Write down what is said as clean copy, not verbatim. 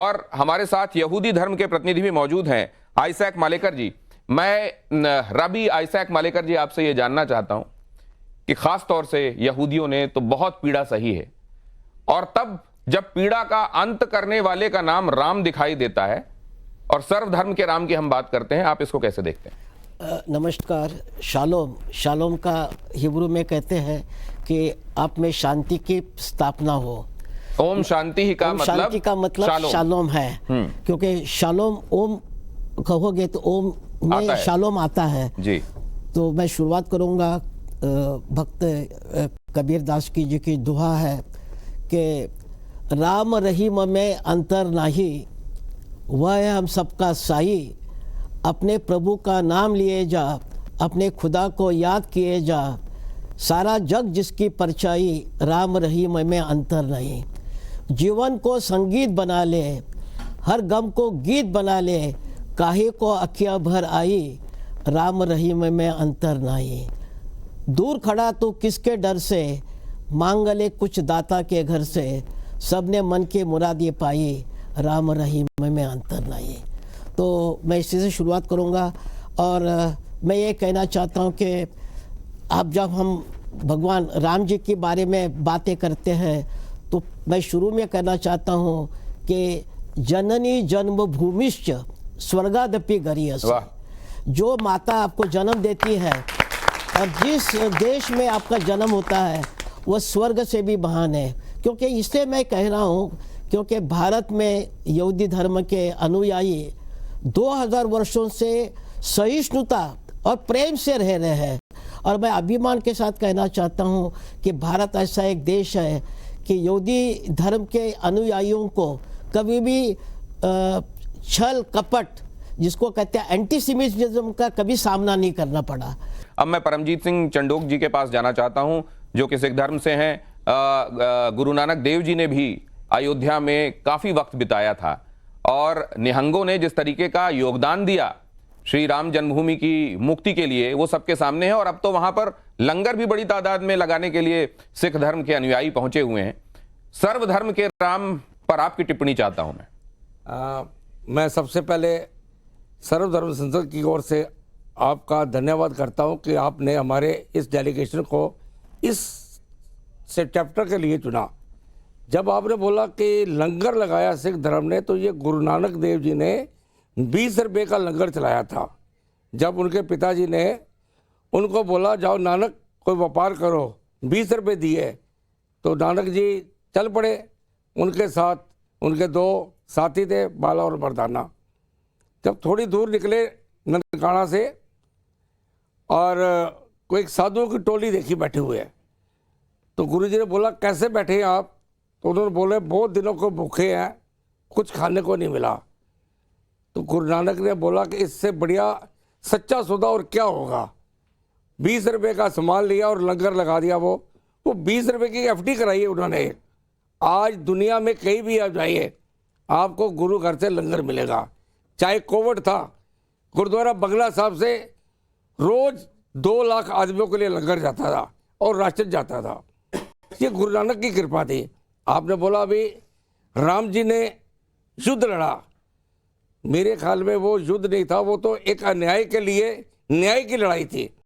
और हमारे साथ यहूदी धर्म के प्रतिनिधि भी मौजूद हैं, आइजैक मालेकर जी। मैं रबी आइजैक मालेकर जी आपसे ये जानना चाहता हूं कि खास तौर से यहूदियों ने तो बहुत पीड़ा सही है, और तब जब पीड़ा का अंत करने वाले का नाम राम दिखाई देता है और सर्वधर्म के राम की हम बात करते हैं, आप इसको कैसे देखते हैं? नमस्कार। शालोम, शालोम का हिब्रू में कहते हैं कि आप में शांति की स्थापना हो। ओम शांति ही का ओम मतलब, शांति का मतलब शालोम है, क्योंकि शालोम ओम कहोगे तो ओम में शालोम आता है जी। तो मैं शुरुआत करूंगा। भक्त कबीर दास की की दुआ है कि राम रहीम में अंतर नाही, वह है हम सबका साई। अपने प्रभु का नाम लिए जा, अपने खुदा को याद किए जा। सारा जग जिसकी परछाई, राम रहीम में अंतर नहीं। जीवन को संगीत बना ले, हर गम को गीत बना ले। काहे को अखियाँ भर आई, राम रहीम में अंतर नहीं। दूर खड़ा तो किसके डर से, मांग ले कुछ दाता के घर से। सबने मन की मुरादें पाई, राम रहीम में अंतर नहीं। तो मैं इसी से शुरुआत करूँगा। और मैं ये कहना चाहता हूँ कि अब जब हम भगवान राम जी के बारे में बातें करते हैं तो मैं शुरू में कहना चाहता हूँ कि जननी जन्मभूमिश्च स्वर्गादपि गरीयस। जो माता आपको जन्म देती है और जिस देश में आपका जन्म होता है वह स्वर्ग से भी महान है। क्योंकि इससे मैं कह रहा हूँ क्योंकि भारत में यहूदी धर्म के अनुयायी 2000 वर्षों से सहिष्णुता और प्रेम से रह रहे हैं। और मैं अभिमान के साथ कहना चाहता हूँ कि भारत ऐसा एक देश है कि यहूदी धर्म के अनुयायियों को कभी भी छल कपट, जिसको कहते हैं एंटीसेमिटिज्म का, कभी सामना नहीं करना पड़ा। अब मैं परमजीत सिंह चंडोक जी के पास जाना चाहता हूं, जो कि सिख धर्म से हैं। गुरु नानक देव जी ने भी अयोध्या में काफी वक्त बिताया था और निहंगों ने जिस तरीके का योगदान दिया श्री राम जन्मभूमि की मुक्ति के लिए, वो सबके सामने है। और अब तो वहां पर लंगर भी बड़ी तादाद में लगाने के लिए सिख धर्म के अनुयायी पहुंचे हुए हैं। सर्वधर्म के राम पर आपकी टिप्पणी चाहता हूं मैं सबसे पहले सर्वधर्म संसद की ओर से आपका धन्यवाद करता हूं कि आपने हमारे इस डेलीगेशन को इस से चैप्टर के लिए चुना। जब आपने बोला कि लंगर लगाया सिख धर्म ने, तो ये गुरु नानक देव जी ने 20 रुपये का लंगर चलाया था। जब उनके पिताजी ने उनको बोला जाओ नानक कोई व्यापार करो, 20 रुपये दिए, तो नानक जी चल पड़े। उनके साथ उनके 2 साथी थे, बाला और मर्दाना। जब थोड़ी दूर निकले ननकाना से और कोई एक साधुओं की टोली देखी बैठे हुए, तो गुरुजी ने बोला कैसे बैठे हैं आप? तो उन्होंने बोले बहुत दिनों को भूखे हैं, कुछ खाने को नहीं मिला। तो गुरु नानक ने बोला कि इससे बढ़िया सच्चा सौदा और क्या होगा। 20 रुपये का सामान लिया और लंगर लगा दिया। वो 20 रुपये की एफडी कराई है उन्होंने। आज दुनिया में कहीं भी आप जाइए, आपको गुरु घर से लंगर मिलेगा। चाहे कोविड था, गुरुद्वारा बंगला साहब से रोज 2 लाख आदमियों के लिए लंगर जाता था और राशन जाता था। ये गुरु नानक की कृपा थी। आपने बोला अभी राम जी ने युद्ध लड़ा, मेरे ख्याल में वो युद्ध नहीं था, वो तो एक अन्याय के लिए न्याय की लड़ाई थी।